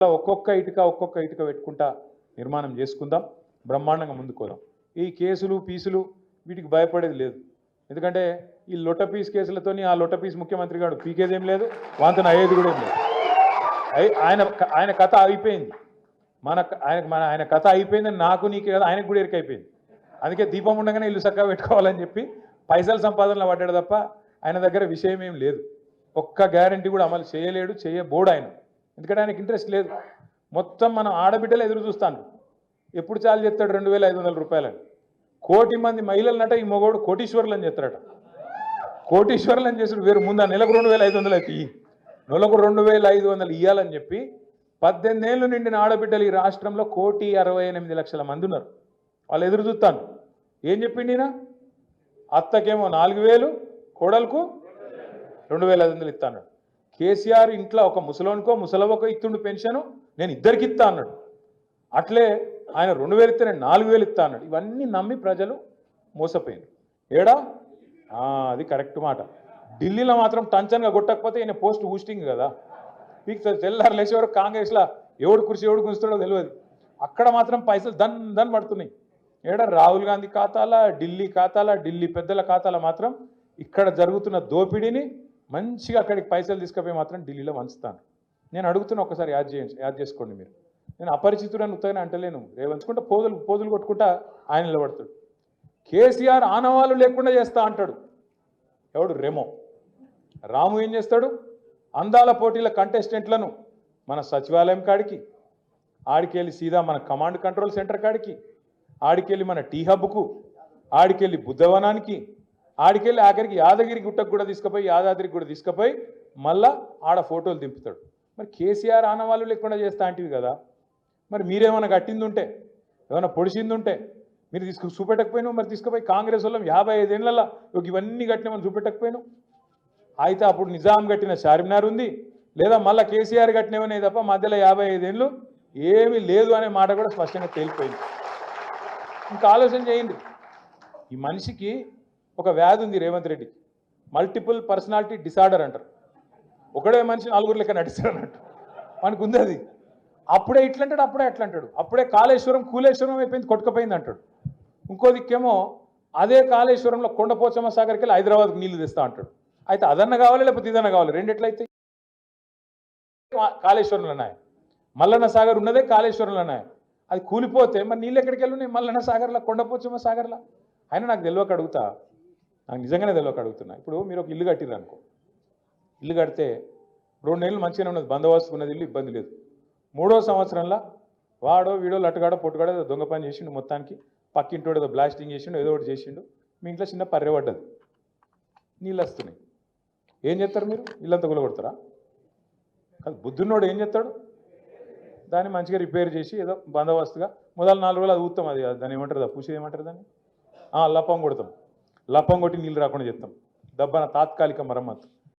ఒక్కొక్క ఇటుక పెట్టుకుంటా నిర్మాణం చేసుకుందాం, బ్రహ్మాండంగా ముందుకోదాం. ఈ కేసులు పీసులు వీటికి భయపడేది లేదు. ఎందుకంటే ఈ లొట్ట పీస్ కేసులతోని ఆ లొట్ట పీస్ ముఖ్యమంత్రి గారు పీకేదేం లేదు, వాంతన అయ్యేది కూడా ఏం లేదు. ఆయన కథ అయిపోయింది. ఆయన కథ అయిపోయిందని నాకు నీకు కదా ఆయనకు కూడా ఎరికైపోయింది. అందుకే దీపం ఉండగానే ఇల్లు చక్కగా పెట్టుకోవాలని చెప్పి పైసల సంపాదనలో పడ్డాడు తప్ప ఆయన దగ్గర విషయం ఏం లేదు. ఒక్క గ్యారంటీ కూడా అమలు చేయలేడు, చేయబోడు ఆయన. ఎందుకంటే ఆయనకి ఇంట్రెస్ట్ లేదు. మొత్తం మనం ఆడబిడ్డలు ఎదురు చూస్తాను, ఎప్పుడు చాలు చెప్తాడు 2500 రూపాయలని. 1 కోటి మంది మహిళలనట ఈ మగోడు కోటీశ్వరులు అని చెప్తారట. కోటీశ్వరులు అని చేసాడు. వేరు ముందు నెలకు 2500 అయితే నెలకు 2500 ఇవ్వాలని చెప్పి 18 ఏళ్ళు నిండిన ఆడబిడ్డలు ఈ రాష్ట్రంలో 1,68,00,000 మంది ఉన్నారు. వాళ్ళు ఎదురు చూస్తాను. ఏం చెప్పిండి ఈయన? అత్తకేమో 4000, కోడలకు 2500 ఇస్తా అన్నాడు. కేసీఆర్ ఇంట్లో ఒక ముసలోనికో ముసలవ్వకో ఇస్తుండు పెన్షను, నేను ఇద్దరికి ఇస్తా అన్నాడు. అట్లే ఆయన 2000 ఇస్తే నేను 4000 ఇస్తా అన్నాడు. ఇవన్నీ నమ్మి ప్రజలు మోసపోయింది. ఏడా అది కరెక్ట్ మాట. ఢిల్లీలో మాత్రం టంచన్గా కొట్టకపోతే ఈయన పోస్ట్ బూస్టింగ్ కదా. మీకు తెల్లారు లేచే వరకు కాంగ్రెస్లో ఎవడు కుర్చీ ఎవడు గుంచుతాడో తెలియదు. అక్కడ మాత్రం పైసలు దన్ పడుతున్నాయి. ఏడా రాహుల్ గాంధీ ఖాతాల, ఢిల్లీ ఖాతాల, ఢిల్లీ పెద్దల ఖాతాల మాత్రం ఇక్కడ జరుగుతున్న దోపిడీని మంచిగా అక్కడికి పైసలు తీసుకుపోయి మాత్రం ఢిల్లీలో వంచుతాను. నేను అడుగుతున్నా, ఒకసారి యాడ్ చేసుకోండి మీరు. నేను అపరిచితుడని ఉత్తగానే అంటలేను. రేవంచుకుంటా పోదులు కొట్టుకుంటా ఆయన నిలబడతాడు. కేసీఆర్ ఆనవాళ్ళు లేకుండా చేస్తా అంటాడు. ఎవడు? రెమో. రాము ఏం చేస్తాడు? అందాల పోటీల కంటెస్టెంట్లను మన సచివాలయం కాడికి, ఆడికెళ్ళి సీదా మన కమాండ్ కంట్రోల్ సెంటర్ కాడికి, ఆడికెళ్ళి మన టీ హబ్కు, ఆడికెళ్ళి బుద్ధవనానికి, ఆడికెళ్ళి ఆఖరికి యాదగిరి గుట్టకు కూడా తీసుకుపోయి, యాదాద్రికి కూడా తీసుకుపోయి మళ్ళా ఆడ ఫోటోలు దింపుతాడు. మరి కేసీఆర్ ఆనవాళ్ళు లేకుండా చేస్తా అంటివి కదా. మరి మీరేమైనా కట్టింది ఉంటే, ఏమైనా పొడిచింది ఉంటే మీరు చూపెట్టకపోయినావు. మరి తీసుకుపోయి కాంగ్రెస్ వాళ్ళం 55 ఏళ్ళల్లో ఇవన్నీ కట్టినామని చూపెట్టకపోయినావు. అయితే అప్పుడు నిజాం కట్టిన చార్మినార్ ఉంది, లేదా మళ్ళీ కేసీఆర్ కట్టినవనే తప్ప మధ్యలో 55 ఏళ్ళు ఏమీ లేదు అనే మాట కూడా స్పష్టంగా తేలిపోయింది. ఇంకా ఆలోచన చేయండి. ఈ మనిషికి ఒక వ్యాధి ఉంది రేవంత్ రెడ్డికి, మల్టిపుల్ పర్సనాలిటీ డిసార్డర్ అంటారు. ఒకడే మనిషి 4 లెక్క నడిస్తాడు అన్నట్టు మనకు ఉంది అది. అప్పుడే ఇట్లంటాడు, అప్పుడే అట్లా అంటాడు. అప్పుడే కాళేశ్వరం కూలేశ్వరం అయిపోయింది, కొట్టుకుపోయింది అంటాడు. ఇంకో దిక్కేమో అదే కాళేశ్వరంలో కొండపోచమ్మ సాగర్కి వెళ్ళి హైదరాబాద్కి నీళ్లు తెస్తా అంటాడు. అయితే అదన్న కావాలి, లేకపోతే ఇదన్న కావాలి. రెండిట్లయితే కాళేశ్వరంలో ఉన్నాయి. మల్లన్న సాగర్ ఉన్నదే కాళేశ్వరంలో ఉన్నాయి. అది కూలిపోతే మరి నీళ్ళు ఎక్కడికి వెళ్ళున్నాయి? మల్లన్న సాగర్లో, కొండపోచమ్మ సాగర్లో. అయినా నాకు తెలియక అడుగుతా, నాకు నిజంగానే తెలియక అడుగుతున్నా. ఇప్పుడు మీరు ఒక ఇల్లు కట్టిర్రు అనుకో, ఇల్లు కడితే 2 నెలలు మంచిగానే ఉన్నది, బందోబస్తు ఉన్నది, ఇల్లు ఇబ్బంది లేదు. 3వ సంవత్సరంలో వాడో వీడో లట్టుగాడో పొట్టుగాడో ఏదో దొంగ పని చేసిండు, మొత్తానికి పక్కింటోడు ఏదో బ్లాస్టింగ్ చేసిండు, ఏదో ఒకటి చేసిండు, మీ ఇంట్లో చిన్న పర్రె పడ్డది, నీళ్ళు వస్తున్నాయి. ఏం చేస్తారు మీరు? ఇల్లంతా గులగొడతారా? కాదు, బుద్ధున్నోడు ఏం చేస్తాడు? దాన్ని మంచిగా రిపేర్ చేసి ఏదో బందోబస్తుగా మొదలు 4 రోజులు అది ఊతాం. అది దాన్ని ఏమంటారు? పూసేది ఏమంటారు దాన్ని? లప్పం కొడతాం. లప్పం కొట్టి నీళ్ళు రాకుండా చేస్తాం. దబ్బన తాత్కాలిక మరమ్మత్తు.